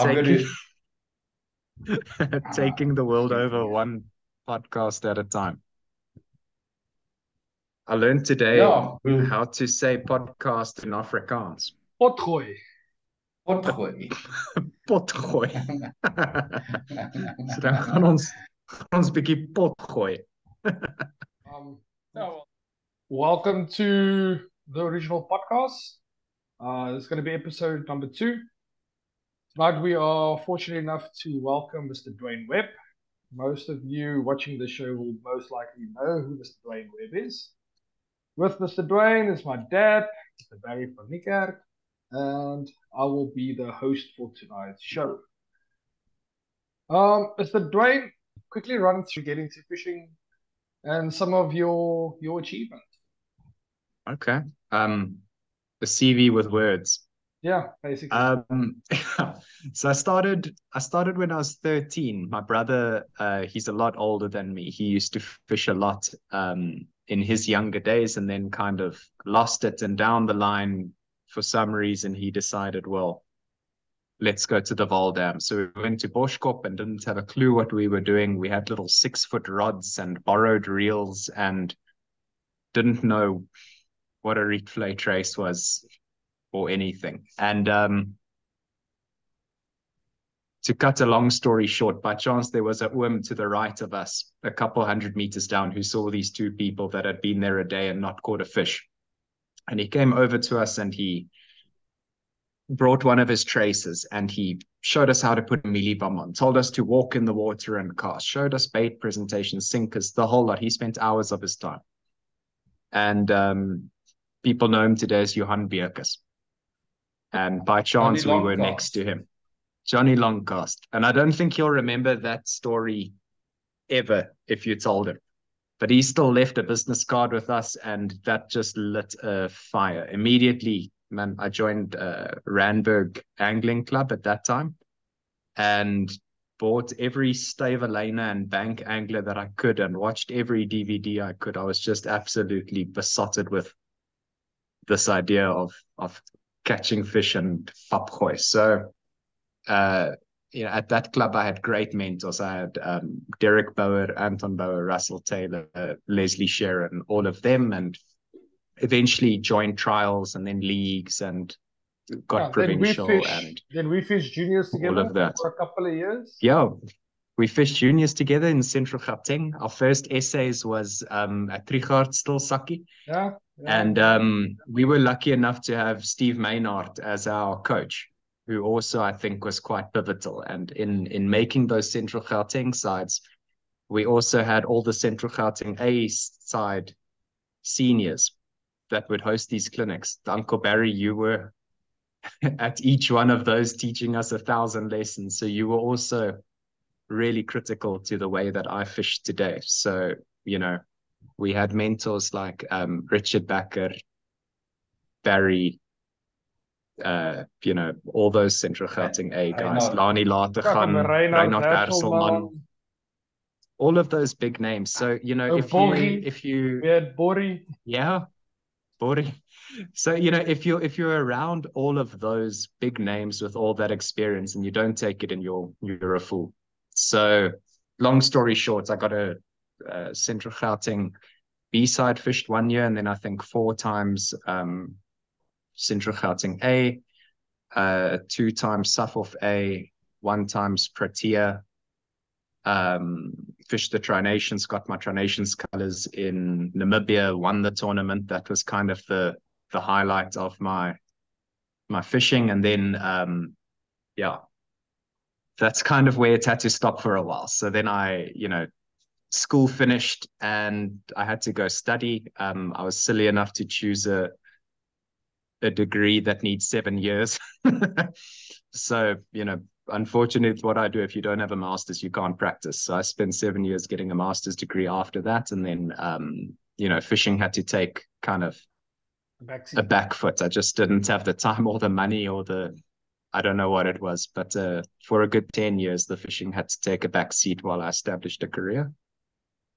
I'm gonna. taking taking the world Excuse over me. one podcast at a time. I learned today Ja, how to say podcast in Afrikaans. Potgooi. potgooi. Potgooi. So dan gaan ons bietjie potgooi. Well, welcome to the original podcast. This is going to be episode number 2. Tonight we are fortunate enough to welcome Mr. Duane Webb. Most of you watching the show will most likely know who Mr. Duane Webb is. With Mr. Duane is my dad, Mr. Barry van Niekerk, and I will be the host for tonight's show. Mr. Duane, quickly run through getting to fishing and some of your achievements. Okay. The CV with words. Yeah, basically. So I started when I was 13. My brother, he's a lot older than me. He used to fish a lot in his younger days and then kind of lost it. And down the line, for some reason, he decided, well, let's go to the Val Dam. So we went to Boschkop and didn't have a clue what we were doing. We had little 6-foot rods and borrowed reels and didn't know what a reeflay trace was or anything. And to cut a long story short, by chance, there was a worm to the right of us, a couple 100 meters down, who saw these two people that had been there a day and not caught a fish. And he came over to us and he brought one of his traces and he showed us how to put a mealie bomb on, told us to walk in the water and cast, showed us bait presentations, sinkers, the whole lot. He spent hours of his time. And people know him today as Johan Bierkes. And by chance, we were next to him. Johnny Longcast. And I don't think he'll remember that story ever if you told him. But he still left a business card with us, and that just lit a fire. Immediately, man, I joined Randburg Angling Club at that time and bought every Stavelina and bank angler that I could and watched every DVD I could. I was just absolutely besotted with this idea of catching fish and papgooi. So at that club, I had great mentors. I had Derek Bauer, Anton Bauer, Russell Taylor, Leslie Sharon, all of them, and eventually joined trials and then leagues and got provincial. Then we fished juniors together all of that for a couple of years. Yeah, we fished juniors together in Central Gauteng. Our first essays was at Trichard Stilsakkie. Yeah. And we were lucky enough to have Steve Maynard as our coach, who also I think was quite pivotal. And in making those Central Gauteng sides, we also had all the Central Gauteng A side seniors that would host these clinics. Uncle Barry, you were at each one of those teaching us 1,000 lessons. So you were also really critical to the way that I fish today. So, we had mentors like Richard Bakker, Barry, all those Central Gauteng A guys, Lani Lategan, Reinhard Herselman, all of those big names. So, if you we had Bori. Yeah, Bori. So, if you're around all of those big names with all that experience and you don't take it, and you're a fool. So, long story short, I got a Central Gauteng B-side fished 1 year, and then I think 4 times Central Gauteng A, 2 times Suffolk A, 1 times Protea. Fished the Tri-Nations, got my Tri-Nations colors in Namibia, won the tournament. That was kind of the highlight of my fishing. And then that's kind of where it had to stop for a while. So then school finished and I had to go study. I was silly enough to choose a degree that needs 7 years. So, unfortunately, what I do, if you don't have a master's, you can't practice. So I spent 7 years getting a master's degree after that. And then, fishing had to take kind of a back foot. I just didn't have the time or the money or I don't know what it was. But for a good 10 years, the fishing had to take a back seat while I established a career.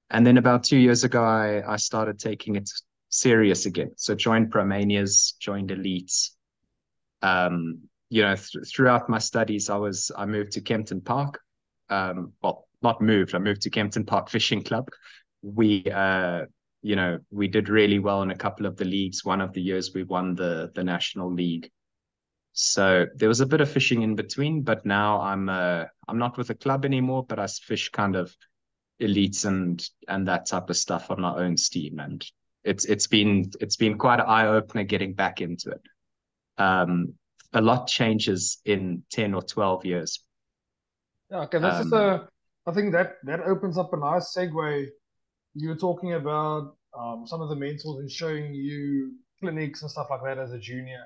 And then about 2 years ago, I started taking it serious again. So joined Promanias, joined Elites, throughout my studies, I moved to Kempton Park. Well, not moved. I moved to Kempton Park Fishing Club. We we did really well in a couple of the leagues. One of the years we won the national league. So there was a bit of fishing in between, but now I'm not with a club anymore, but I fish kind of elites and that type of stuff on my own steam, and it's been quite an eye opener getting back into it. A lot changes in 10 or 12 years. Yeah, okay, I think that opens up a nice segue. You were talking about some of the mentors and showing you clinics and stuff like that as a junior.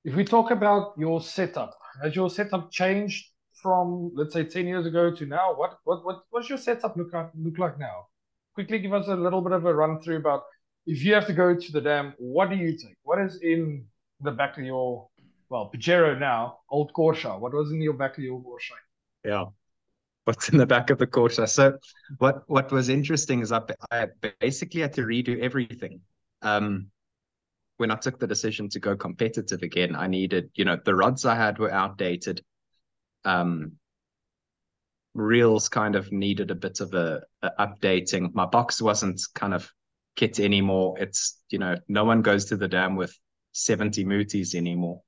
If we talk about your setup, has your setup changed from, let's say, 10 years ago to now? What's your setup look like now? Quickly give us a little bit of a run through about if you have to go to the dam, what do you take? What is in the back of your, well, Pajero now, old Corsa? What was in your back of your Corsa? Yeah. What's in the back of the Corsa? So what was interesting is I basically had to redo everything. When I took the decision to go competitive again, I needed, the rods I had were outdated. Reels kind of needed a bit of a updating. My box wasn't kind of kit anymore. It's, no one goes to the dam with 70 mooties anymore.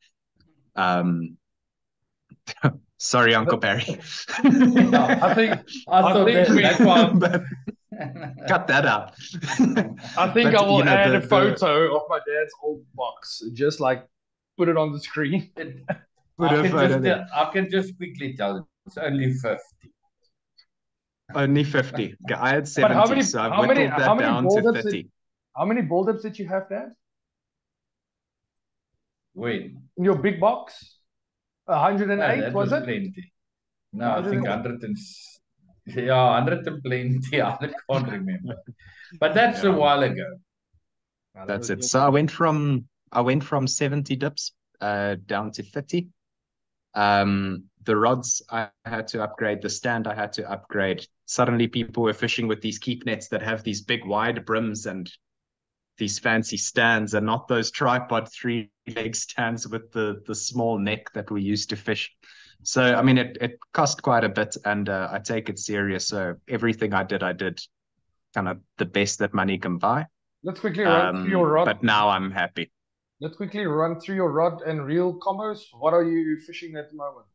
Sorry, Uncle Barry. I thought that's one. But cut that out. I think I will add a photo of my dad's old box. Just like put it on the screen. I can just quickly tell you, it's only 50. Only 50. I had 70, so I whittled that down to 30. How many ball dips did you have, Dad? When? In your big box? 108, was it? Plenty. No, I think 100 and... Yeah, 100 and plenty. I can't remember. But that's a while ago. That's it. So I went from 70 dips down to 30. The rods I had to upgrade, the stand I had to upgrade. Suddenly people were fishing with these keep nets that have these big wide brims and these fancy stands, and not those tripod 3-leg stands with the small neck that we used to fish. So I mean it cost quite a bit, and I take it serious. So everything I did kind of the best that money can buy. Let's quickly run through your rod. But now I'm happy. Let's quickly run through your rod and reel combos. What are you fishing at the moment?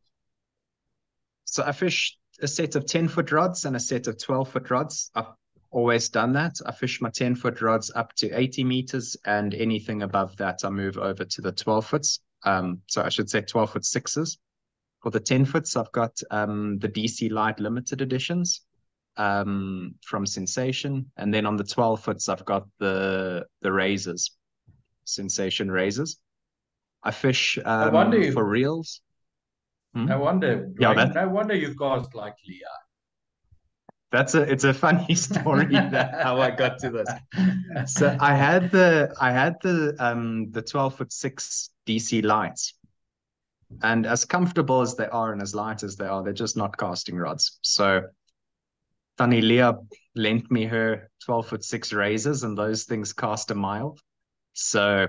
So I fish a set of 10-foot rods and a set of 12-foot rods. I've always done that. I fish my 10-foot rods up to 80 meters, and anything above that, I move over to the 12-foots. So I should say 12-foot sixes. For the 10-foots, I've got the DC Light limited editions from Sensation. And then on the 12-foots, I've got the razors, Sensation razors. I fish for reels. No wonder. No wonder you cast like Leah. It's a funny story how I got to this. So I had the 12-foot 6 DC lights, and as comfortable as they are and as light as they are, they're just not casting rods. So Tannie Leah lent me her 12-foot 6 razors, and those things cast a mile. So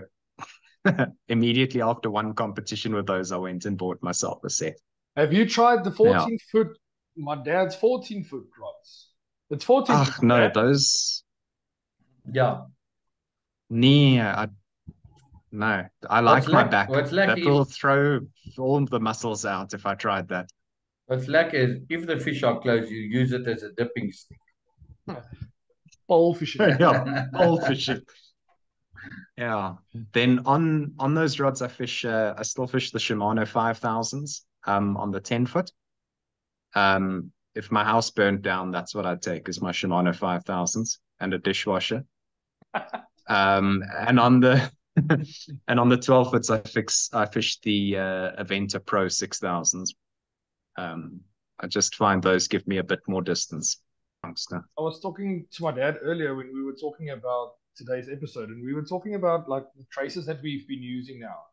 immediately after one competition with those, I went and bought myself a set. Have you tried the 14-foot? My dad's 14-foot rods. It's 14. No, those. Yeah. No, I like my back. That will throw all the muscles out if I tried that. What's like is if the fish are close, you use it as a dipping stick. Pole fishing. Yeah, pole fishing. Yeah. Then on those rods, I still fish the Shimano 5000s on the 10-foot. If my house burned down, that's what I'd take, is my Shimano 5000s and a dishwasher. And on the 12-foots, I fish the Aventa Pro 6000s. I just find those give me a bit more distance. I was talking to my dad earlier when we were talking about today's episode, and we were talking about like the traces that we've been using now,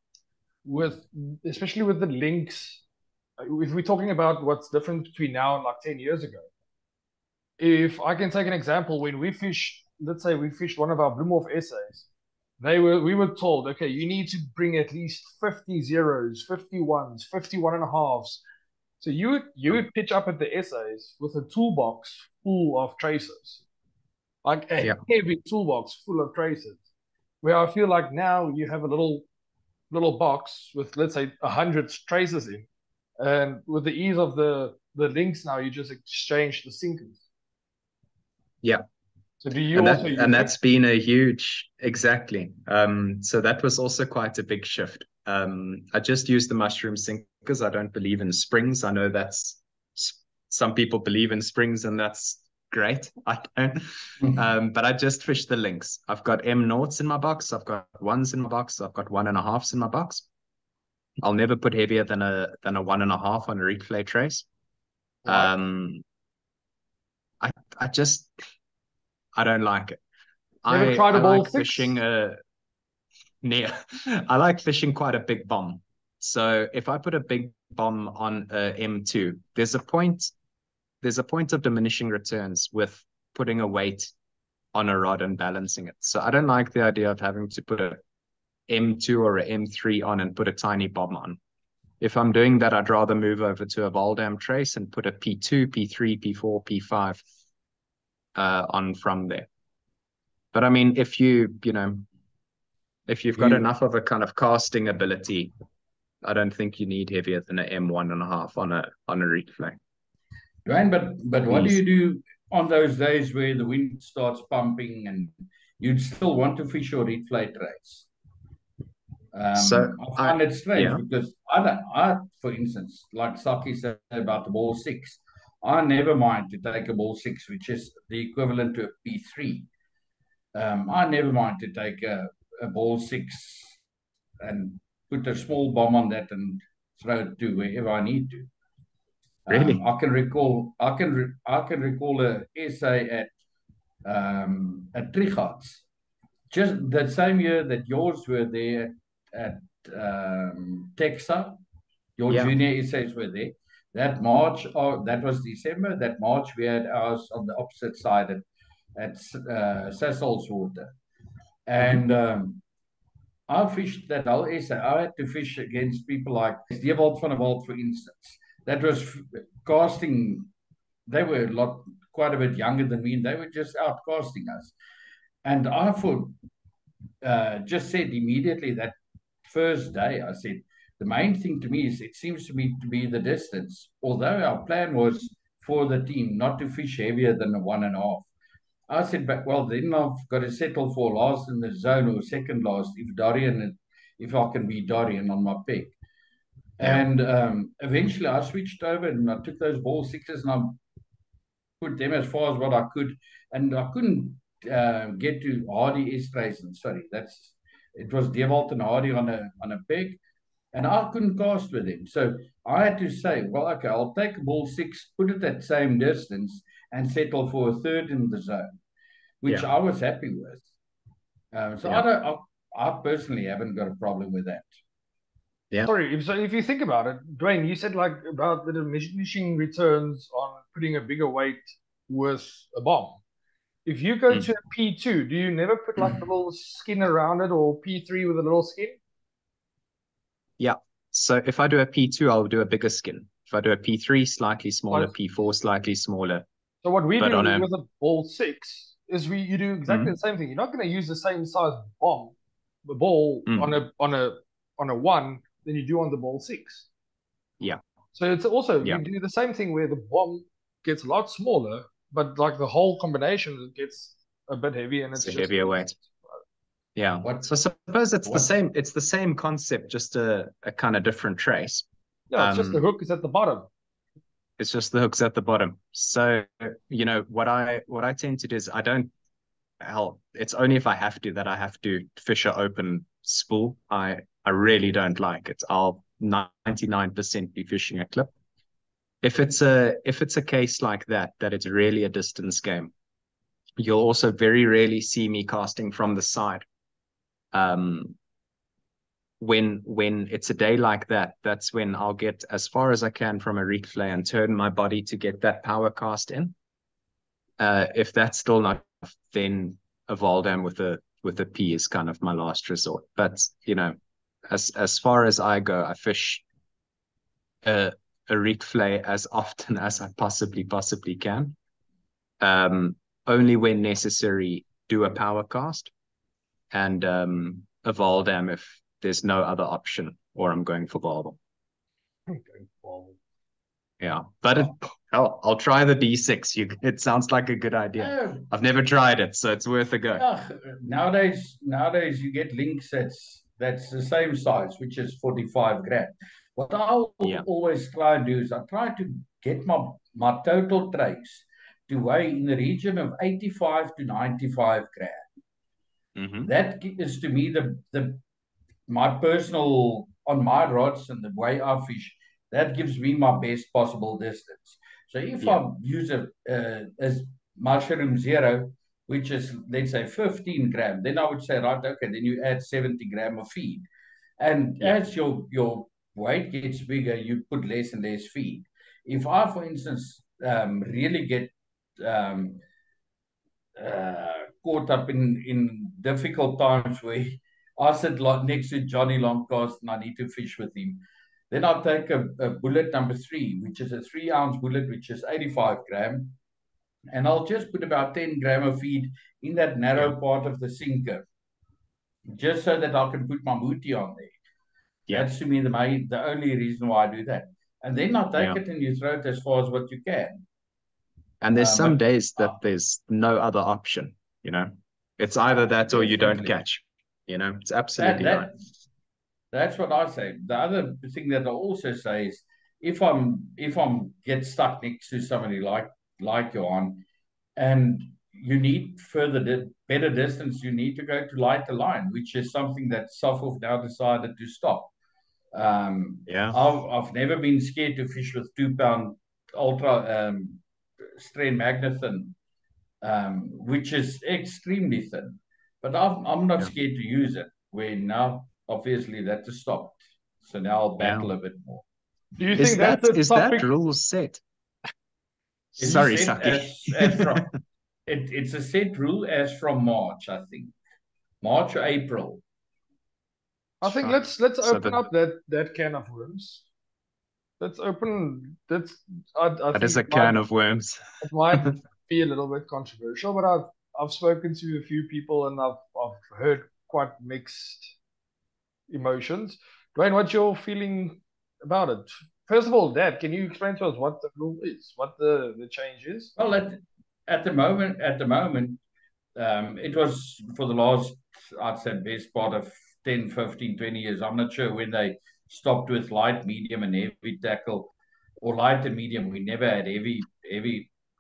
especially with the links. If we're talking about what's different between now and like 10 years ago, if I can take an example, when we fished, let's say we fished one of our Bloemhof essays, we were told, okay, you need to bring at least 50 zeros, 51s, 51 and a halves. So you would pitch up at the essays with a toolbox full of tracers, like a heavy toolbox full of tracers. Where I feel like now you have a little box with, let's say, 100 tracers in, and with the ease of the links now, you just exchange the sinkers. Yeah. So do you also use that's been a huge, exactly. So that was also quite a big shift. I just use the mushroom sinkers. I don't believe in springs. I know that's some people believe in springs, and that's great. I don't. But I just fish the links. I've got M noughts in my box. I've got ones in my box. I've got 1.5s in my box. I'll never put heavier than a 1.5 on a replay trace. Right. I don't like it. Never tried a ball like six? fishing I like fishing quite a big bomb. So if I put a big bomb on a M2, there's a point of diminishing returns with putting a weight on a rod and balancing it. So I don't like the idea of having to put a M2 or a M3 on and put a tiny bomb on. If I'm doing that, I'd rather move over to a Voldam trace and put a P2, P3, P4, P5 on from there. But I mean, if you've got enough of a kind of casting ability, I don't think you need heavier than an M1.5 on a replay. Duane, but what do you do on those days where the wind starts pumping and you'd still want to fish your replay trace? So I find it strange because for instance, like Saki said about the ball six, I never mind to take a ball six, which is the equivalent to a P3. I never mind to take a ball six and put a small bomb on that and throw it to wherever I need to. Really? I can recall a essay at Trigards, just the same year that yours were there at Texa. Your junior essays were there. That March, that was December. That March, we had ours on the opposite side at Sassol's water, and I fished that whole essay. I had to fish against people like Dewald van der Walt, for instance. That was casting. They were quite a bit younger than me, and they were just outcasting us. And I just said immediately that first day, I said, the main thing to me is it seems to me to be the distance. Although our plan was for the team not to fish heavier than a 1.5. I said, but well, then I've got to settle for last in the zone or second last if I can be Dorian on my pick. And eventually I switched over and I took those ball sixes and I put them as far as what I could. And I couldn't get to Hardy Estraisen. Sorry, it was Dewald and Hardy on a peg. And I couldn't cast with him. So I had to say, well, okay, I'll take a ball six, put it at same distance, and settle for a third in the zone, which I was happy with. I personally haven't got a problem with that. Yeah. Sorry, so if you think about it, Duane, you said like about the diminishing returns on putting a bigger weight with a bomb. If you go to a P2, do you never put like a little skin around it, or P3 with a little skin? Yeah. So if I do a P2, I'll do a bigger skin. If I do a P3, slightly smaller, P4, slightly smaller. So what we do with a ball six is you do exactly the same thing. You're not going to use the same size ball on a one than you do on the ball six. Yeah. So it's also you do the same thing where the bomb gets a lot smaller, but like the whole combination gets a bit heavy and it's a heavier weight. Yeah. So I suppose it's the same concept, just a kind of different trace. Yeah, it's just the hook is at the bottom. It's just the hook's at the bottom. So, what I tend to do is it's only if I have to that I have to fish an open spool. I really don't like it. I'll 99% be fishing a clip. If it's a case like that it's really a distance game, you'll also very rarely see me casting from the side. When it's a day like that, that's when I'll get as far as I can from a replay and turn my body to get that power cast in. If that's still not enough, then a Voldam with with a P is kind of my last resort. But as far as I go, I fish a reek fillet as often as I possibly can. Only when necessary, do a power cast, and a Valdam if there's no other option, or I'm going for barbel. Yeah, but I'll try the D6. It sounds like a good idea. I've never tried it, so it's worth a go. Nowadays you get links that's the same size, which is 45 grams. What I'll always try and do is I try to get my total trays to weigh in the region of 85 to 95 grams. That is to me my personal, on my rods and the way I fish, that gives me my best possible distance. So if I use as mushroom zero, which is, let's say, 15 grams, then I would say, right, okay, then you add 70 grams of feed. And as your weight gets bigger, you put less and less feed. If I, for instance, really get caught up in difficult times where I sit next to Johnny Longcast and I need to fish with him, then I'll take a bullet number 3, which is a 3-ounce bullet, which is 85 grams, and I'll just put about 10 grams of feed in that narrow part of the sinker, just so that I can put my booty on there. That's to me the only reason why I do that. And then I take it and you throw it as far as what you can. And there's some days that there's no other option, It's either that or you don't catch. It's absolutely right. That's what I say. The other thing that I also say is if I'm get stuck next to somebody like Johan, and you need better distance, you need to go to lighter line, which is something that Suffolk now decided to stop. I've never been scared to fish with 2-pound ultra strain magnethin, which is extremely thin, but I'm not scared to use it. Where now, obviously, that has stopped, so now I'll battle a bit more. Do you think is that rule set? Sorry, Saki. It's a set rule as from March, I think, March or April. I think let's open up that can of worms. Let's open that. That is a can of worms. It might be a little bit controversial, but I've spoken to a few people and I've heard quite mixed emotions. Duane, what's your feeling about it? First of all, Dad, can you explain to us what the rule is, what the change is? Well, at the moment, it was for the last, I'd say, best part of 10, 15, 20 years. I'm not sure when they stopped with light, medium, and heavy tackle, or light and medium. We never had heavy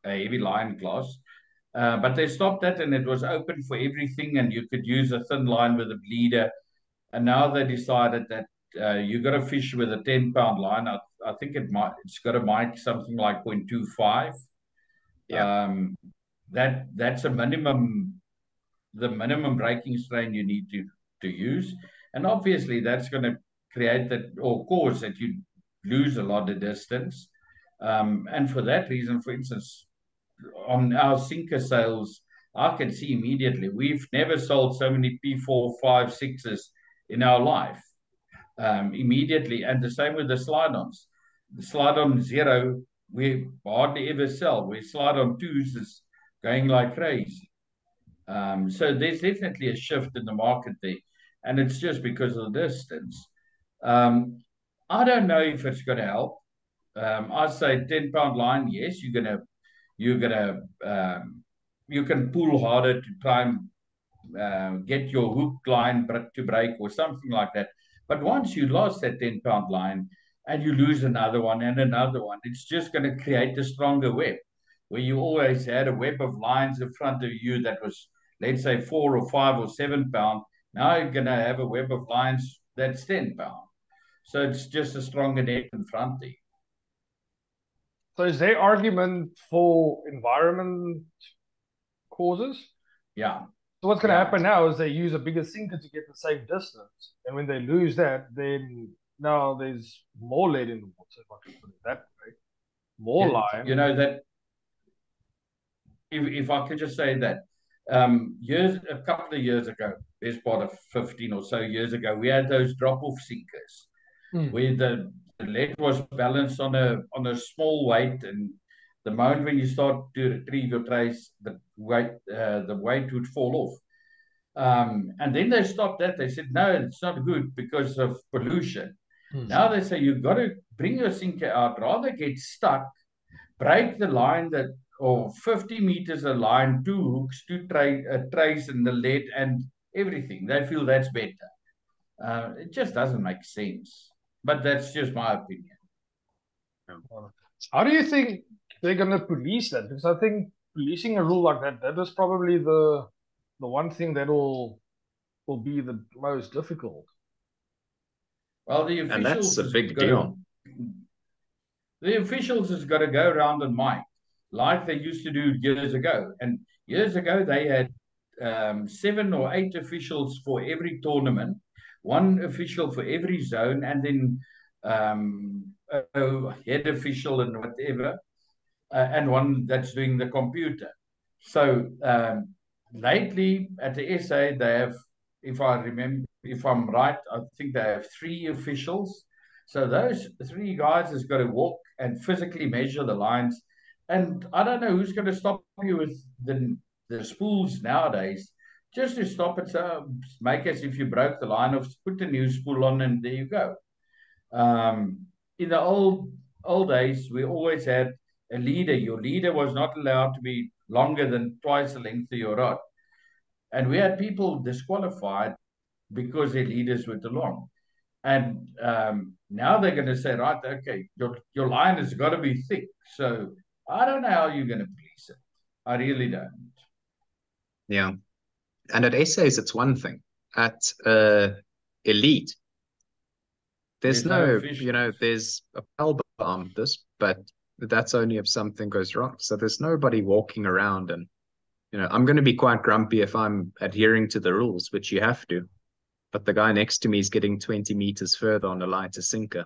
line class. But they stopped that, and it was open for everything, and you could use a thin line with a bleeder. And now they decided that you got to fish with a 10-pound line. I think it's got to mic something like 0.25. That's a minimum, the minimum breaking strain you need to use, and obviously that's going to create that or cause that you lose a lot of distance. And for that reason, for instance, on our sinker sales, I can see immediately we've never sold so many P4, 5, 6s in our life. Immediately, and the same with the slide-ons. The slide-on zero, we hardly ever sell. We slide-on 2s is going like crazy. So there's definitely a shift in the market there, and it's just because of the distance. I don't know if it's going to help. I say 10-pound line, yes, you can pull harder to try and get your hook line to break or something like that. But once you lost that 10-pound line and you lose another one and another one, it's just going to create a stronger web where you always had a web of lines in front of you that was, let's say, 4 or 5 or 7 pound. Now you're going to have a web of lines that's 10 pound. So it's just a stronger net in front there. So is there argument for environment causes? Yeah. So what's going to happen now is they use a bigger sinker to get the same distance. And when they lose that, then now there's more lead in the water, if I can put it that way. More lime. You know that, if I could just say that, A couple of years ago, best part of 15 or so years ago, we had those drop-off sinkers where the lead was balanced on a small weight, and the moment when you start to retrieve your trays, the weight would fall off. And then they stopped that. They said, no, it's not good because of pollution. Now they say you've got to bring your sinker out, rather get stuck, break the line or 50 meters of line, two hooks, two trays in the lead and everything. They feel that's better. It just doesn't make sense. But that's just my opinion. How do you think they're going to police that? Because I think policing a rule like that is probably the one thing that will be the most difficult. Well, the officials, and that's a big deal. The officials has got to go around and mic like they used to do years ago. And years ago, they had 7 or 8 officials for every tournament, one official for every zone, and then a head official and whatever, and one that's doing the computer. So lately at the SA, they have, if I'm right, I think they have 3 officials. So those 3 guys has got to walk and physically measure the lines. And I don't know who's going to stop you with the spools nowadays. Just to stop it, make as if you broke the line, of put a new spool on, and there you go. In the old days, we always had a leader. Your leader was not allowed to be longer than twice the length of your rod. And we had people disqualified because their leaders were too long. And now they're going to say, right, okay, your line has got to be thick. So I don't know how you're going to police it. I really don't. Yeah. And at essays, it's one thing. At elite, there's no there's a bell on this, but that's only if something goes wrong. So there's nobody walking around and, I'm going to be quite grumpy if I'm adhering to the rules, which you have to. But the guy next to me is getting 20 meters further on a lighter sinker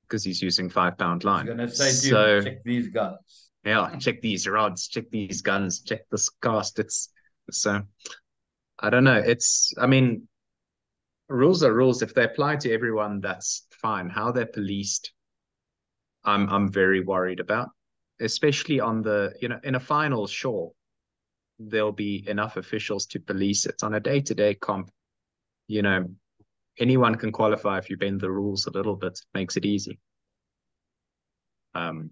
because he's using 5-pound line. I was going to say to you, check these guns. Yeah, check these rods, check these guns, check this cast. So I don't know. Rules are rules. If they apply to everyone, that's fine. How they're policed, I'm very worried about, especially on in a final, sure, there'll be enough officials to police it. On a day-to-day comp, anyone can qualify if you bend the rules a little bit. It makes it easy. But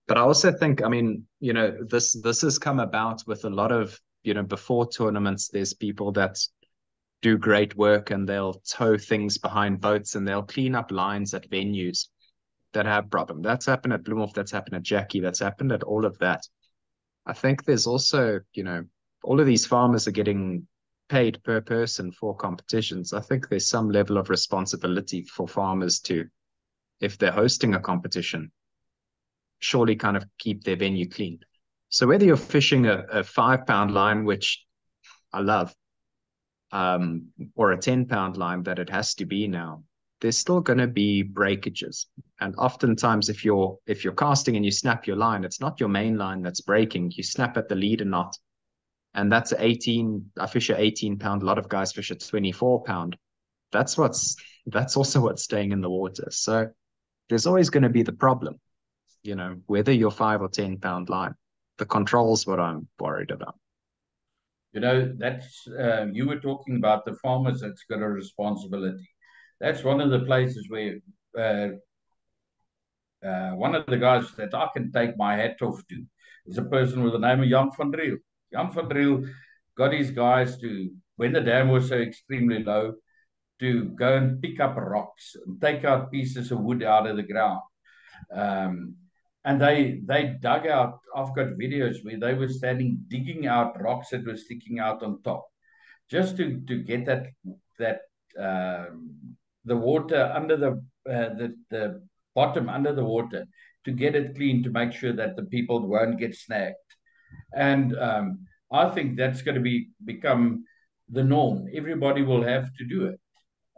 I also think, this has come about with a lot of, before tournaments, there's people that do great work and they'll tow things behind boats and they'll clean up lines at venues that have problem. That's happened at Bloemhof, that's happened at Jackie, that's happened at all of that. I think there's also, all of these farmers are getting paid per person for competitions. I think there's some level of responsibility for farmers to, if they're hosting a competition, surely kind of keep their venue clean. So whether you're fishing a 5-pound line, which I love, or a 10-pound line that it has to be now, there's still going to be breakages. And oftentimes if you're casting and you snap your line, it's not your main line that's breaking. You snap at the leader knot. And that's I fish a 18-pound. A lot of guys fish a 24-pound. That's also what's staying in the water. So there's always going to be the problem, whether you're 5 or 10-pound line. The control's what I'm worried about. That's you were talking about the farmers that's got a responsibility. That's one of the places where one of the guys that I can take my hat off to is a person with the name of Jan van Driel. Jan van Driel got his guys to, when the dam was so extremely low, to go and pick up rocks and take out pieces of wood out of the ground. And they dug out, I've got videos where they were standing, digging out rocks that were sticking out on top, just to get that the water under the bottom under the water, to get it clean, to make sure that the people won't get snagged. And I think that's going to become the norm. Everybody will have to do it.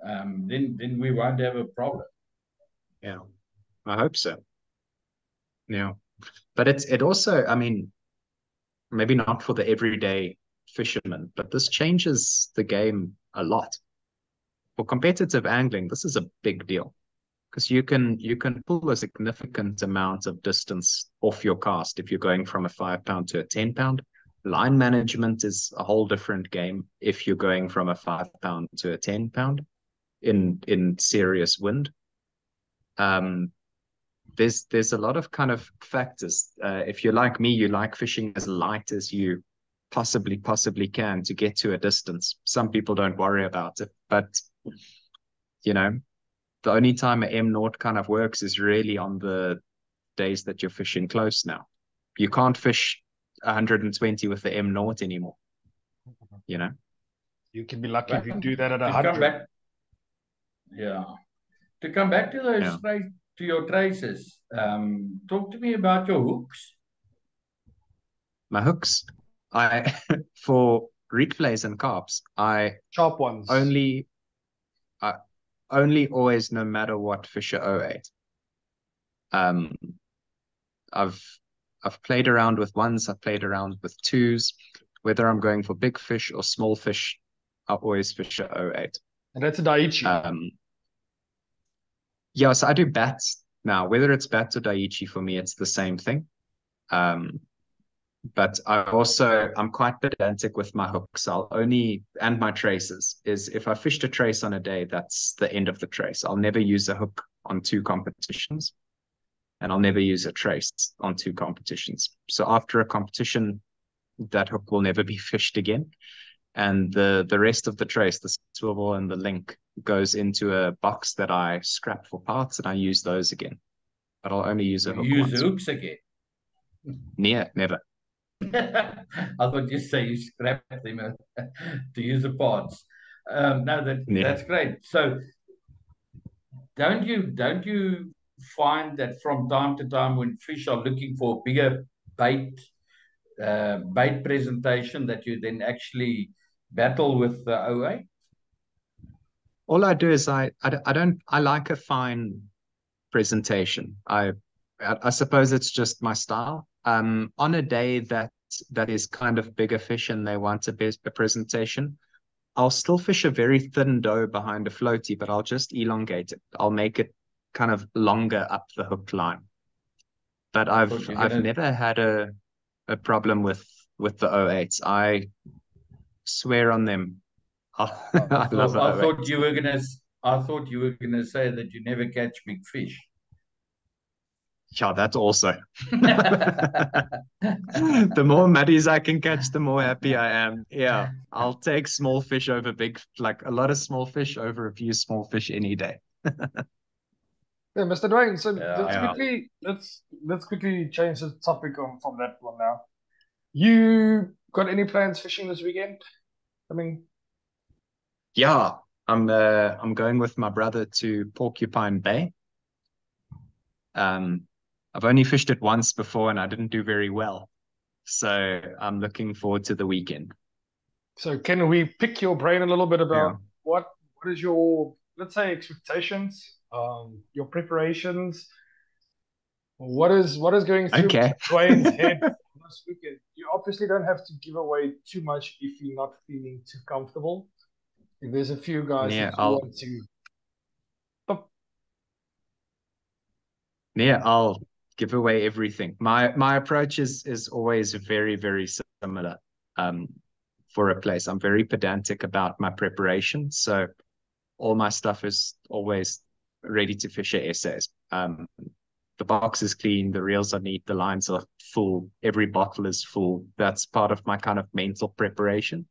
Then we won't have a problem. Yeah, I hope so. Yeah, but it also, maybe not for the everyday fisherman, but this changes the game a lot. For competitive angling, this is a big deal because you can pull a significant amount of distance off your cast if you're going from a 5 pound to a 10 pound. Line management is a whole different game if you're going from a 5 pound to a 10 pound in serious wind. There's a lot of kind of factors. If you're like me, you like fishing as light as you possibly can to get to a distance. Some people don't worry about it, but you know, the only time an M0 kind of works is really on the days that you're fishing close now. You can't fish 120 with the M0 anymore. You know, You can be lucky if you Well, do that at to come 100. back, yeah, to come back to those Yeah. to your traces. Talk to me about your hooks. my hooks, I for reed fillets and carps, I Sharp ones. only only always, no matter what, fish a 08. Um, I've played around with ones, I've played around with twos. Whether I'm going for big fish or small fish, I always fish a 08. And that's a Daiichi. Yeah, so I do bats now. Whether it's bats or Daiichi, for me, it's the same thing. But I'm quite pedantic with my hooks. And my traces, is if I fished a trace on a day, that's the end of the trace. I'll never use a hook on 2 competitions, and I'll never use a trace on 2 competitions. So after a competition, that hook will never be fished again. And the rest of the trace, the swivel and the link, goes into a box that I scrap for parts, and I use those again. But I'll only use a hook You use once. the hooks again. Never. I thought you say you scrap them to use the parts. No, that's great. So don't you find that from time to time when fish are looking for bigger bait presentation that you then actually battle with the OA? All I do is I like a fine presentation. I suppose it's just my style. On a day that is kind of bigger fish and they want a presentation, I'll still fish a very thin doe behind a floaty, but I'll just elongate it. I'll make it kind of longer up the hook line. But I've never had a problem with the 08s. I swear on them. I thought you were gonna say that you never catch big fish. Yeah, that's also. The more muddies I can catch, the more happy I am. Yeah, I'll take small fish over like a lot of small fish over a few small fish any day. Yeah, Mr. Duane. So Yeah. let's quickly change the topic from that one now. You got any plans fishing this weekend? I mean, Yeah, I'm going with my brother to Porcupine Bay. I've only fished it once before and I didn't do very well. So I'm looking forward to the weekend. So can we pick your brain a little bit about what is your, let's say, expectations, your preparations? What is going through Dwayne's head this weekend? You obviously don't have to give away too much if you're not feeling too comfortable. If there's a few guys that you want to. Yeah, I'll give away everything. My approach is always very, very similar. For a place, I'm very pedantic about my preparation, so all my stuff is always ready to fish at essays. The box is clean, the reels are neat, the lines are full, every bottle is full. That's part of my kind of mental preparation.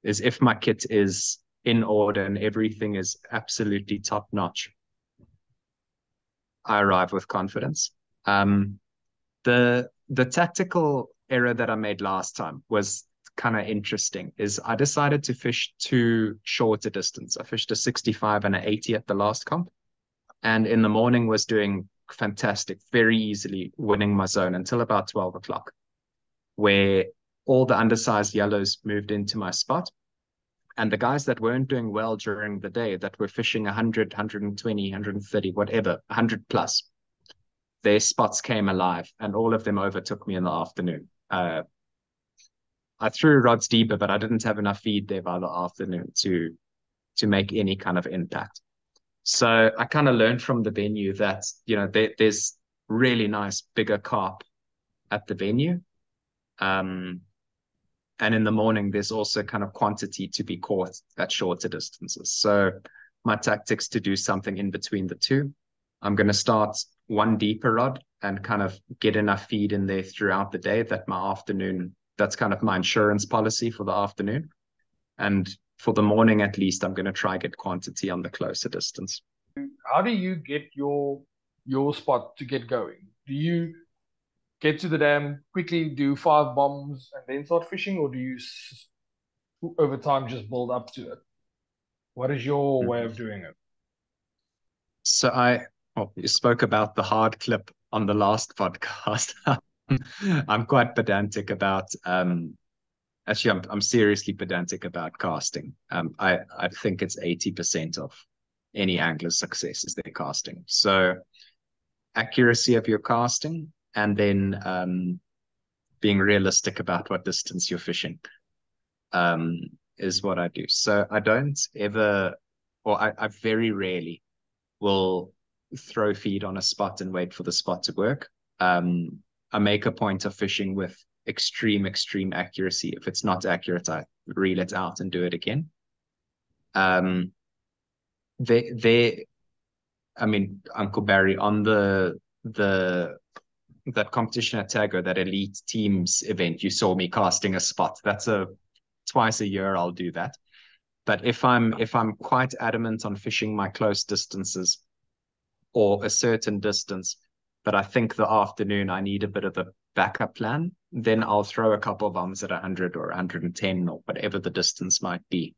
Is if my kit is in order and everything is absolutely top notch, I arrive with confidence. The tactical error that I made last time was kind of interesting. Is I decided to fish too short a distance. I fished a 65 and an 80 at the last comp, and in the morning was doing fantastic, very easily winning my zone until about 12 o'clock, where all the undersized yellows moved into my spot. And the guys that weren't doing well during the day, that were fishing 100, 120, 130, whatever, 100 plus, their spots came alive and all of them overtook me in the afternoon. I threw rods deeper, but I didn't have enough feed there by the afternoon to make any kind of impact. So I kind of learned from the venue that, there's really nice bigger carp at the venue. And in the morning, there's also kind of quantity to be caught at shorter distances. So my tactics to do something in between the two. I'm going to start one deeper rod and kind of get enough feed in there throughout the day that my afternoon, that's kind of my insurance policy for the afternoon. And for the morning, at least, I'm going to try get quantity on the closer distance. How do you get your spot to get going? Do you get to the dam, quickly do 5 bombs and then start fishing, or do you over time just build up to it? What is your way of doing it? So you spoke about the hard clip on the last podcast. I'm quite pedantic about actually I'm seriously pedantic about casting. I think it's 80% of any angler's success is their casting. So accuracy of your casting, and then being realistic about what distance you're fishing is what I do. So I don't ever, or I very rarely will throw feed on a spot and wait for the spot to work. I make a point of fishing with extreme accuracy. If it's not accurate, I reel it out and do it again. I mean, Uncle Barry, on that competition at Tago, that elite teams event, you saw me casting a spot. That's twice a year I'll do that. But if I'm quite adamant on fishing my close distances or a certain distance, but I think the afternoon I need a bit of a backup plan, then I'll throw a couple of bombs at 100 or 110 or whatever the distance might be,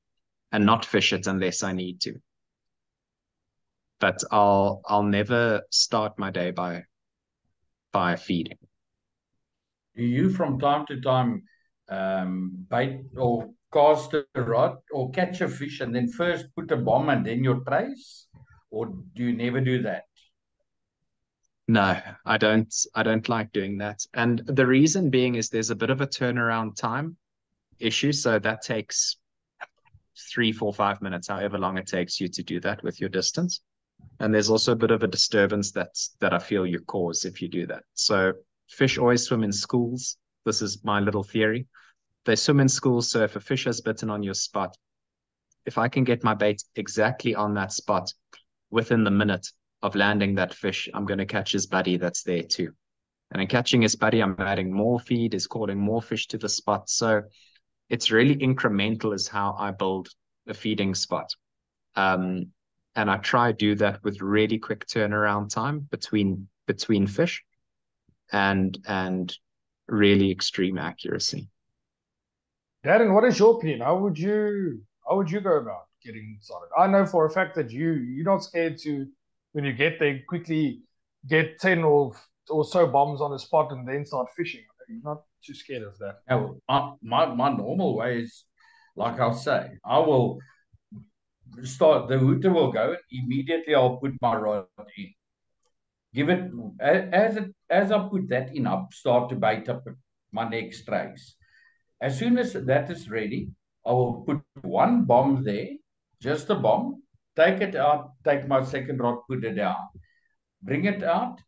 and not fish it unless I need to. But I'll never start my day by feeding. Do you from time to time bait or cast a rod or catch a fish and then first put a bomb and then your trace? Or do you never do that? No, I don't like doing that. And the reason being is there's a bit of a turnaround time issue. So that takes 3, 4, 5 minutes, however long it takes you to do that with your distance. And there's also a bit of a disturbance that I feel you cause if you do that. So fish always swim in schools. This is my little theory. They swim in schools, so if a fish has bitten on your spot, if I can get my bait exactly on that spot within the minute of landing that fish, I'm going to catch his buddy that's there too. And in catching his buddy, I'm adding more feed, is calling more fish to the spot. So it's really incremental is how I build a feeding spot. And I try to do that with really quick turnaround time between fish and really extreme accuracy. Darren, what is your opinion? How would you go about getting started? I know for a fact that you're not scared to, when you get there, quickly get 10 or so bombs on the spot and then start fishing. You're not too scared of that. Now, my normal way is, like I'll say, I will start, the hooter will go, immediately I'll put my rod in. Give it, as I put that in, I'll start to bait up my next trace. As soon as that is ready, I will put one bomb there, just a bomb, take it out, take my second rod, put it down, bring it out,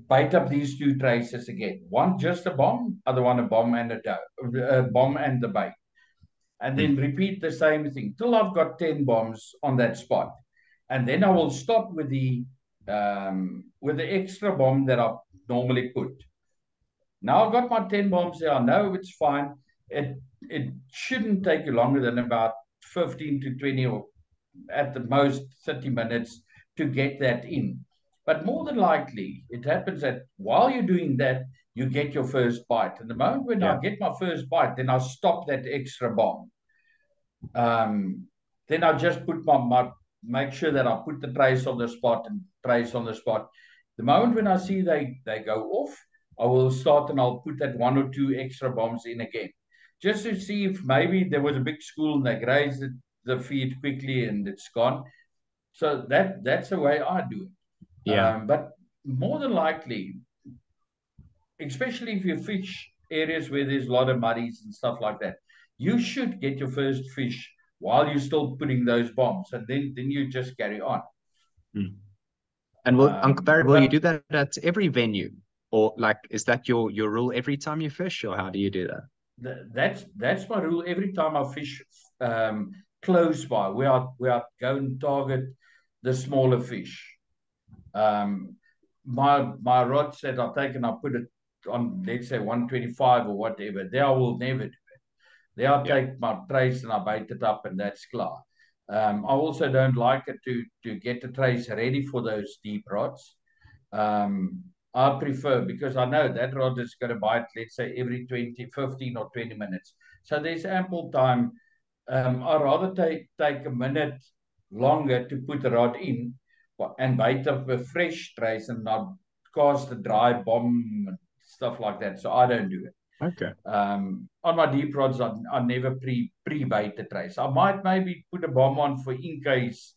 bite up these 2 traces again. One just a bomb, other one a bomb and a bomb and the bait. And then repeat the same thing till I've got 10 bombs on that spot. And then I will stop with the extra bomb that I normally put. Now I've got my 10 bombs there. I know it's fine. It shouldn't take you longer than about 15 to 20 or at the most 30 minutes to get that in. But more than likely, it happens that while you're doing that, you get your first bite. And the moment when I get my first bite, then I'll stop that extra bomb. Then I'll just put make sure that I put the trace on the spot and trace on the spot. The moment when I see they go off, I will start and I'll put that 1 or 2 extra bombs in again, just to see if maybe there was a big school and they grazed the feed quickly and it's gone. So that's the way I do it. Yeah. But more than likely, especially if you fish areas where there's a lot of muddies and stuff like that, you should get your first fish while you're still putting those bombs, and then you just carry on. And Uncle Barry, will you do that at every venue, or like is that your rule every time you fish, or how do you do that? That's my rule every time I fish close by, where I go and target the smaller fish. My rods that I've taken, I put it on, let's say 125 or whatever. There I will never do it. There I take my trace and I bait it up, and that's clear. I also don't like it to get the trace ready for those deep rods. I prefer, because I know that rod is going to bite, let's say, every 15 or 20 minutes. So there's ample time. I'd rather take a minute longer to put the rod in and bait up a fresh trace and not cast a dry bomb and stuff like that. So I don't do it. Okay. On my deep rods, I never pre-bait the trace. I might maybe put a bomb on for in case,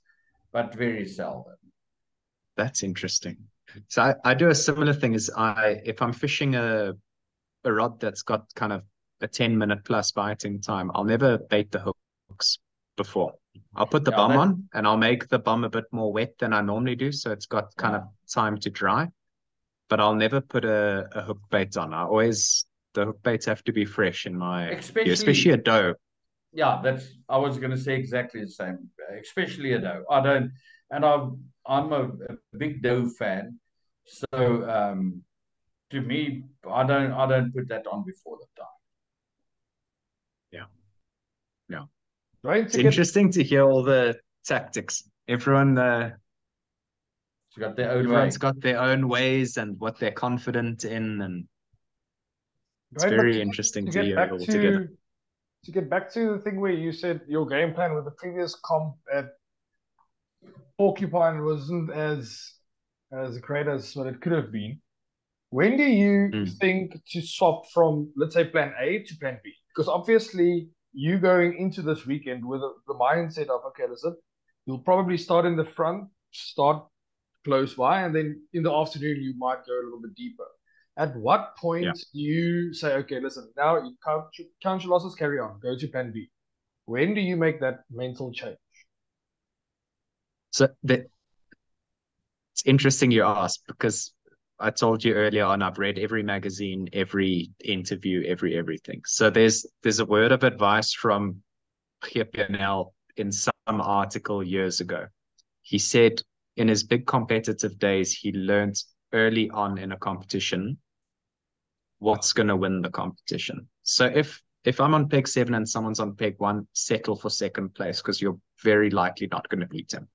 but very seldom. That's interesting. So I do a similar thing. If I'm fishing a rod that's got kind of a 10-minute plus biting time, I'll never bait the hooks before. I'll put the bomb on, and I'll make the bomb a bit more wet than I normally do, so it's got kind of time to dry. But I'll never put a hook bait on. The hook baits have to be fresh in my view, especially a doe. Yeah, I was going to say exactly the same. Especially a doe. I don't, and I'm a big doe fan, so to me, I don't put that on before the time. Yeah. Right. It's interesting to hear all the tactics. Everyone's got their own Everyone's got their own ways and what they're confident in, and it's right, very interesting to hear it all together. To get back to the thing where you said your game plan with the previous comp at Porcupine wasn't as great as what it could have been. When do you think to swap from, let's say, plan A to plan B? Because obviously you going into this weekend with the mindset of, okay, listen, you'll probably start in the front, start close by, and then in the afternoon you might go a little bit deeper. At what point do you say, okay, listen, now you count your losses, carry on, go to plan B? When do you make that mental change? So it's interesting you ask, because I told you earlier on, I've read every magazine, every interview, everything. So there's a word of advice from Protea in some article years ago. He said in his big competitive days, he learned early on in a competition what's going to win the competition. So if I'm on peg 7 and someone's on peg 1, settle for second place, because you're very likely not going to beat him.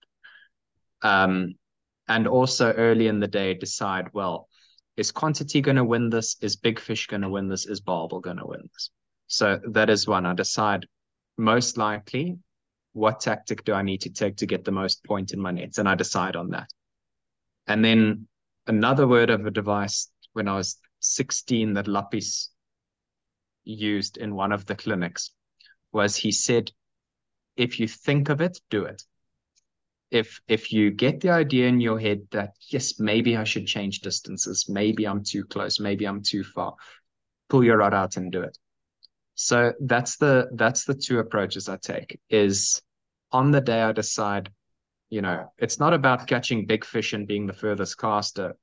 And also early in the day, decide, well, is quantity going to win this? Is big fish going to win this? Is barbel going to win this? So that is one. I decide most likely what tactic do I need to take to get the most point in my nets, and I decide on that. And then another word of advice when I was 16 that Lapis used in one of the clinics was, he said, if you think of it, do it. If you get the idea in your head that, yes, maybe I should change distances, maybe I'm too close, maybe I'm too far, pull your rod out and do it. So that's the two approaches I take. Is on the day I decide, it's not about catching big fish and being the furthest caster.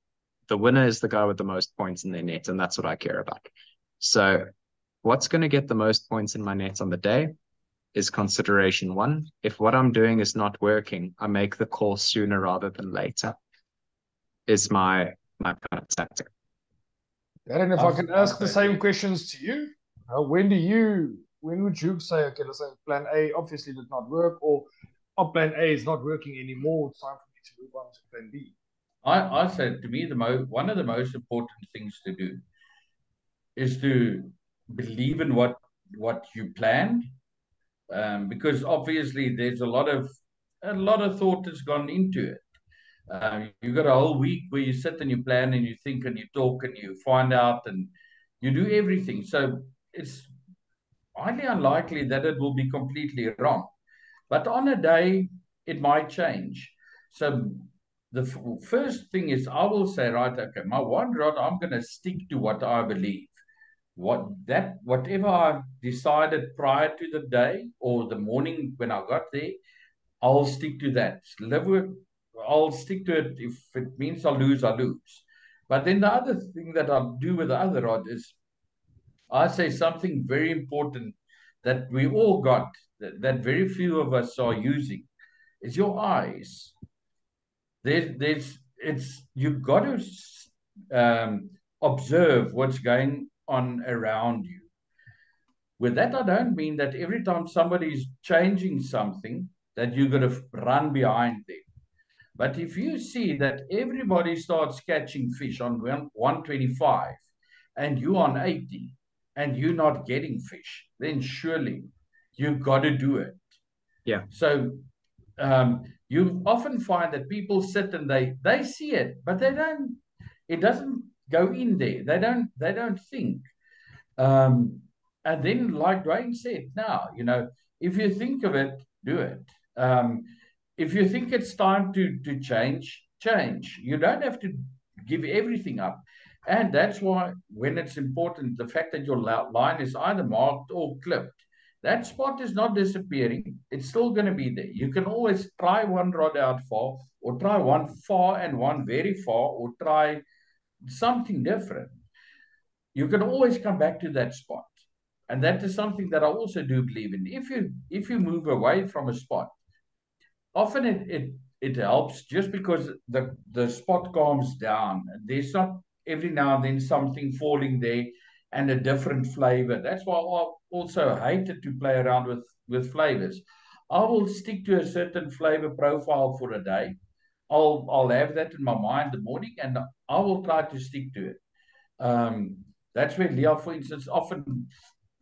The winner is the guy with the most points in their net, and that's what I care about. So what's going to get the most points in my net on the day is consideration one. If what I'm doing is not working, I make the call sooner rather than later, is my kind of tactic. And if I can ask the same questions to you, when would you say, okay, let's say plan A obviously did not work, or plan A is not working anymore, it's time for me to move on to plan B? I said, to me, one of the most important things to do is to believe in what you planned, because obviously there's a lot of thought has gone into it. You've got a whole week where you sit and you plan and you think and you talk and you find out and you do everything. So it's highly unlikely that it will be completely wrong. But on a day, it might change. So the first thing is, I will say, right, okay, my one rod, I'm going to stick to what I believe. whatever I decided prior to the day or the morning when I got there, I'll stick to that. I'll stick to it. If it means I lose, I lose. But then the other thing that I'll do with the other rod is I say something very important that we all got, that very few of us are using, is your eyes. You've got to observe what's going on around you. With that, I don't mean that every time somebody is changing something, that you're going to run behind them. But if you see that everybody starts catching fish on 125 and you on 80 and you're not getting fish, then surely you've got to do it. Yeah. So you often find that people sit and they see it, but they don't. It doesn't go in there. They don't think. And then, like Duane said, now if you think of it, do it. If you think it's time to change. You don't have to give everything up. And that's why when it's important, the fact that your line is either marked or clipped, that spot is not disappearing. It's still going to be there. You can always try one rod out far, or try one far and one very far, or try something different. You can always come back to that spot. And that is something that I also do believe in. If you move away from a spot, often it helps just because the spot calms down. There's not every now and then something falling there and a different flavor. That's why I also hated to play around with flavors. I will stick to a certain flavor profile for a day. I'll have that in my mind the morning, and I will try to stick to it. That's where Leah, for instance, often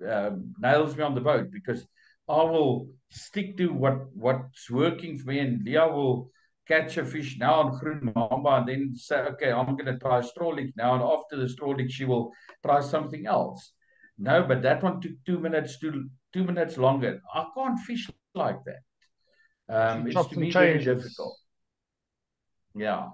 nails me on the boat, because I will stick to what's working for me, and Leah will catch a fish now on groen mamba and then say, okay, I'm going to try strawleek now, and after the strawleek she will try something else. No, but that one took 2 minutes longer. I can't fish like that. It's to me very difficult. Yeah.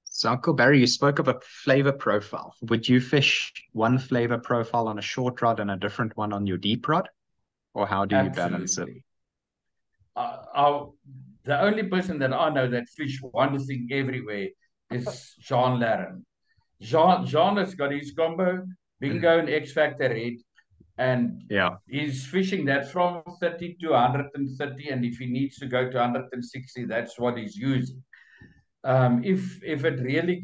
So, Uncle Barry, you spoke of a flavor profile. Would you fish one flavor profile on a short rod and a different one on your deep rod? Or how do you balance it? The only person that I know that fish one thing everywhere is Jean Laren. Jean has got his combo, bingo and X Factor red, and he's fishing that from 30 to 130, and if he needs to go to 160, that's what he's using. If it really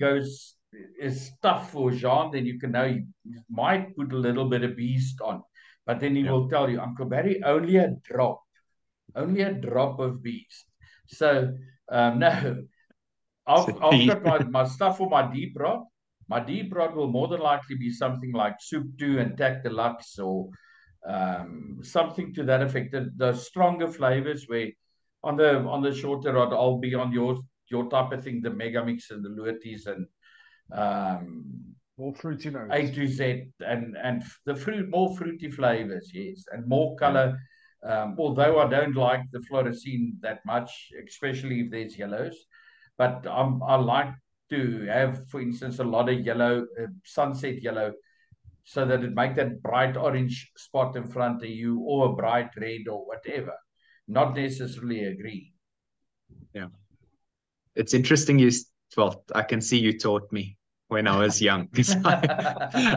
is tough for Jean, then you can know you might put a little bit of beast on, but then he will tell you, Uncle Barry, only a drop of beast. So no, I've got my stuff for my deep rod. My deep rod will more than likely be something like Soup 2 and Tac Deluxe, or something to that effect. The stronger flavors, where on the shorter rod, I'll be on your type of thing, the Mega Mix and the Luaties, and more fruity notes, A to Z, and the more fruity flavors, yes, and more color. Although I don't like the fluorescent that much, especially if there's yellows, but I like to have, for instance, a lot of yellow, sunset yellow, so that it make that bright orange spot in front of you, or a bright red or whatever, not necessarily a green. Yeah. It's interesting I can see you taught me when I was young.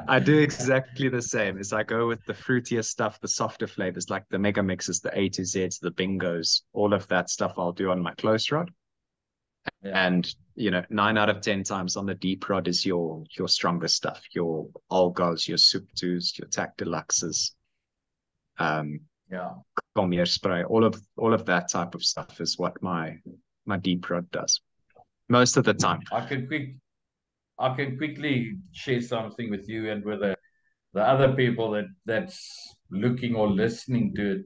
I do exactly the same. As I go with the fruitier stuff, the softer flavors, like the mega mixes, the A to Zs, the bingos, all of that stuff I'll do on my close rod. Yeah. And 9 out of 10 times on the deep rod is your stronger stuff, your Olgos, your Soup 2s, your Tac Deluxes, Colmier spray, all of that type of stuff is what my deep rod does most of the time. I can quickly share something with you and with the other people that's looking or listening to it.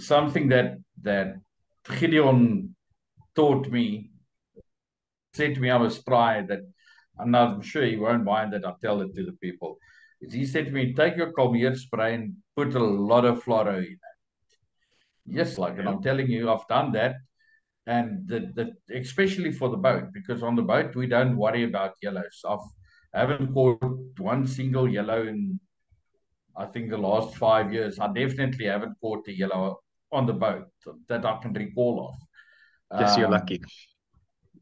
Something that Gideon taught me, said to me, I was try that, and I'm sure he won't mind that I tell it to the people. He said to me, take your Colmier spray and put a lot of fluoro in it. Yes, and I'm telling you, I've done that. And especially for the boat, because on the boat we don't worry about yellow stuff. haven't caught one single yellow in, I think, the last 5 years. I definitely haven't caught a yellow on the boat that I can recall of. Guess you're lucky.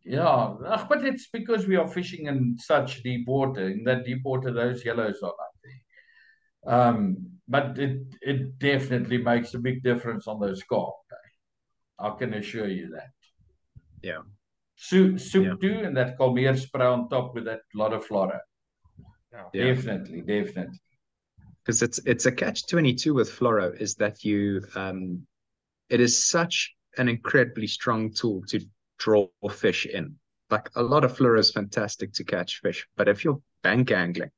Yeah, but it's because we are fishing in such deep water. In that deep water, those yellows are not there. But it definitely makes a big difference on those carp. I can assure you that. Yeah. Soup too, and that Calmeer spray on top with that lot of flora. Yeah. Definitely. Because it's a catch-22 with fluoro, is that it is such an incredibly strong tool to draw fish in. Like, a lot of fluoro is fantastic to catch fish, but if you're bank angling,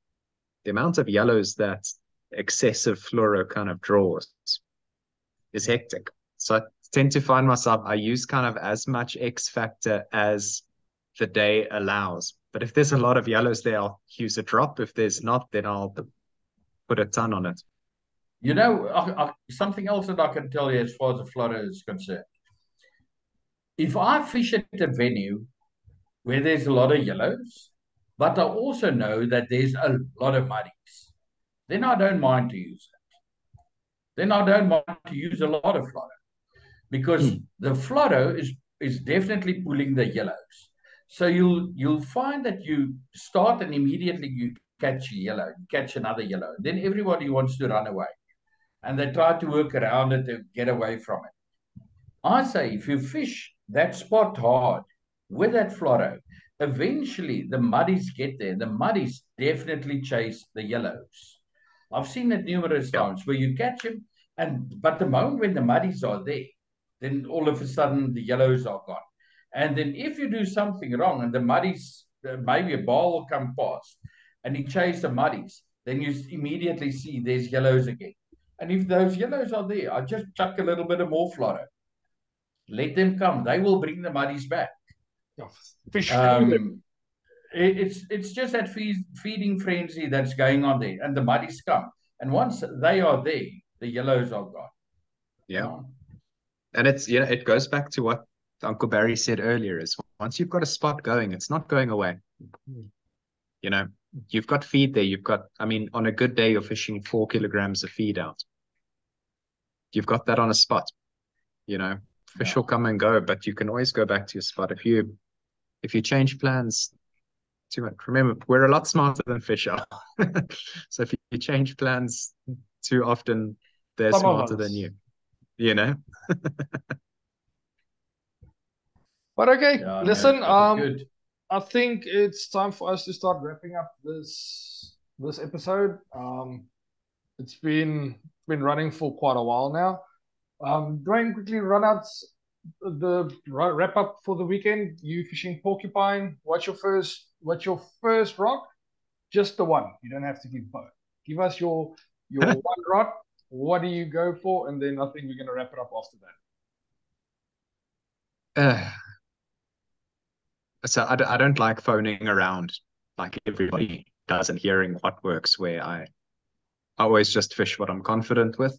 the amount of yellows that excessive fluoro kind of draws is hectic. So I tend to find myself, I use kind of as much X factor as the day allows. But if there's a lot of yellows there, I'll use a drop. If there's not, then I'll put a ton on it. You know, something else that I can tell you as far as the flora is concerned. If I fish at a venue where there's a lot of yellows, but I also know that there's a lot of muddies, then I don't mind to use it. Then I don't mind to use a lot of flora, because the flora is definitely pulling the yellows. So you'll find that you start and immediately you catch a yellow, catch another yellow. Then everybody wants to run away, and they try to work around it to get away from it. I say, if you fish that spot hard with that fluoro, eventually the muddies get there. The muddies definitely chase the yellows. I've seen it numerous times where you catch them, but the moment when the muddies are there, then all of a sudden the yellows are gone. And then if you do something wrong and the muddies, maybe a ball will come past and he chase the muddies, then you immediately see there's yellows again. And if those yellows are there, I just chuck a little bit of more fluoro. Let them come. They will bring the muddies back. Fish through them. It's just that feeding frenzy that's going on there, and the muddies come. And once they are there, the yellows are gone. Yeah. And it goes back to what Uncle Barry said earlier, is once you've got a spot going, it's not going away. You know, you've got feed there. On a good day, you're fishing 4 kilograms of feed out. You've got that on a spot. Fish will come and go, but you can always go back to your spot. If you change plans too much, remember, we're a lot smarter than fish are. So if you change plans too often, they're smarter than you. But okay, listen, good. I think it's time for us to start wrapping up this episode. It's been running for quite a while now. Duane, quickly run out the wrap up for the weekend. You fishing porcupine? What's your first rod? Just the one. You don't have to give both. Give us your one rod. What do you go for? And then I think we're going to wrap it up after that. So I don't like phoning around like everybody does and hearing what works where. I always just fish what I'm confident with.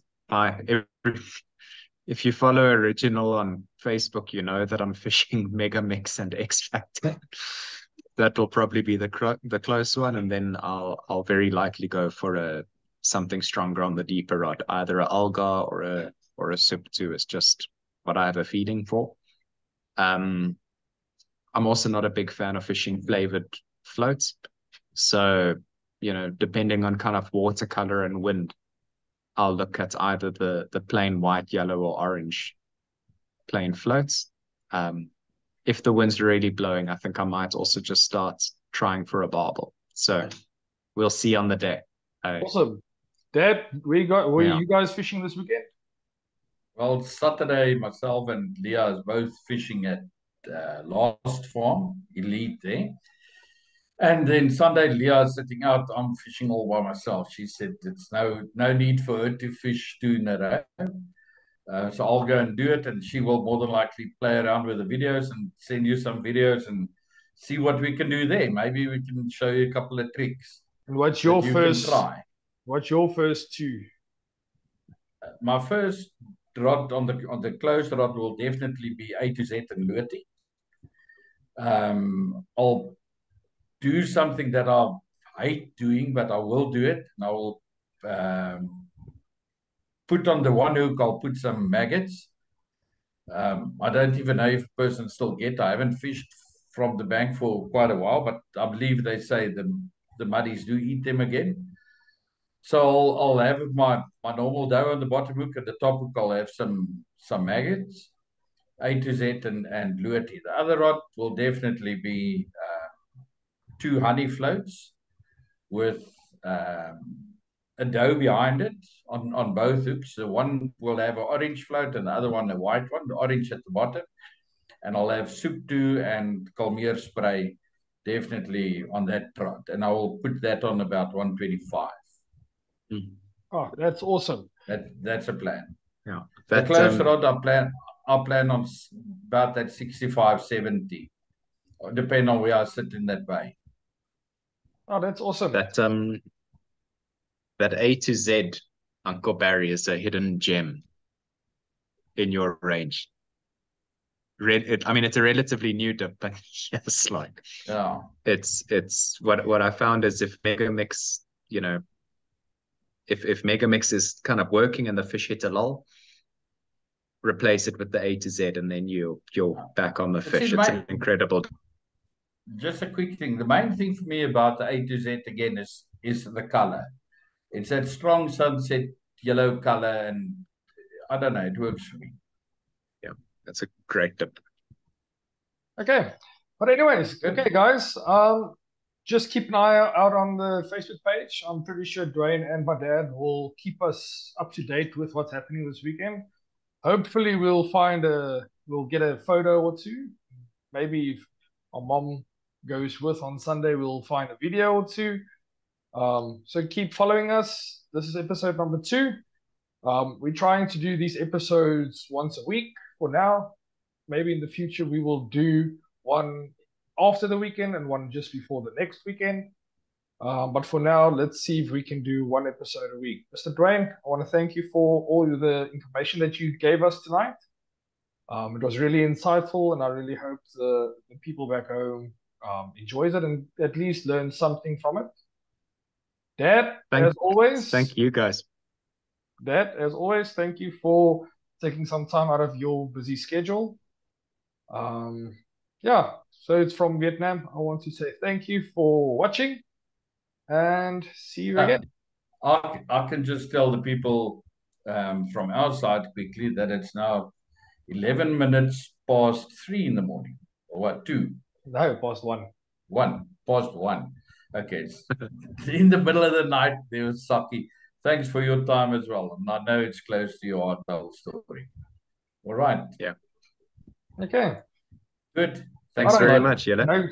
If you follow Original on Facebook, you know that I'm fishing Mega Mix and X Factor. That will probably be the close one, and then I'll very likely go for something stronger on the deeper rod, either a Algar or a Sup 2 is just what I have a feeding for. I'm also not a big fan of fishing flavored floats. So, depending on kind of watercolor and wind, I'll look at either the plain white, yellow, or orange plain floats. If the wind's really blowing, I think I might also just start trying for a barbel. So we'll see on the day. Awesome. Dad, were you guys fishing this weekend? Well, Saturday, myself and Leah is both fishing at Last Farm, Elite there. And then Sunday, Leah is sitting out. I'm fishing all by myself. She said it's no need for her to fish 2 in a row. So I'll go and do it, and she will more than likely play around with the videos and send you some videos and see what we can do there. Maybe we can show you a couple of tricks. And what's your first 2? My first rod on the closed rod will definitely be A to Z and Loti. I'll do something that I hate doing, but I will do it. And I will put on the one hook, I'll put some maggots. I don't even know if a person still get. I haven't fished from the bank for quite a while, but I believe they say the muddies do eat them again. So I'll have my normal dough on the bottom hook. At the top hook, I'll have some maggots, A to Z and lueti. The other rod will definitely be 2 honey floats with a dough behind it on both hooks. The one will have an orange float and the other one a white one, the orange at the bottom. And I'll have Soepto and Kalmeer spray definitely on that rod. And I will put that on about 125. Oh, that's awesome. That's a plan. Yeah. The close rod I plan on about that 65, 70. Depending on where I sit in that bay. Oh, that's awesome. That A to Z Uncle Barry is a hidden gem in your range. I mean, it's a relatively new dip, but yes, like it's what I found is if Megamix, you know, if Megamix is kind of working and the fish hit a lull, replace it with the A to Z, and then you're back on the fish. It's incredible. Just a quick thing. The main thing for me about the A to Z again is the color. It's that strong sunset yellow color, and I don't know, it works for me. Yeah, that's a great tip. Okay, but anyways, okay, guys. Just keep an eye out on the Facebook page. I'm pretty sure Duane and my dad will keep us up to date with what's happening this weekend. Hopefully, we'll get a photo or two. Maybe if our mom goes with on Sunday, we'll find a video or two. So keep following us. This is episode number 2. We're trying to do these episodes once a week for now. Maybe in the future we will do one after the weekend and one just before the next weekend. But for now, let's see if we can do one episode a week. Mr. Duane, I want to thank you for all the information that you gave us tonight. It was really insightful, and I really hope the people back home enjoys it and at least learn something from it. Dad, as always. Thank you, guys. Dad, as always, thank you for taking some time out of your busy schedule. Yeah, so it's from Vietnam. I want to say thank you for watching and see you again. I can just tell the people from our side quickly that it's now 11 minutes past 3 in the morning. Or what, 2? No, past 1. 1, past 1. Okay, it's in the middle of the night. There was Saki. Thanks for your time as well. And I know it's close to your heart, the whole story. All right. Yeah. Okay. Good. Thanks very much, Yella. No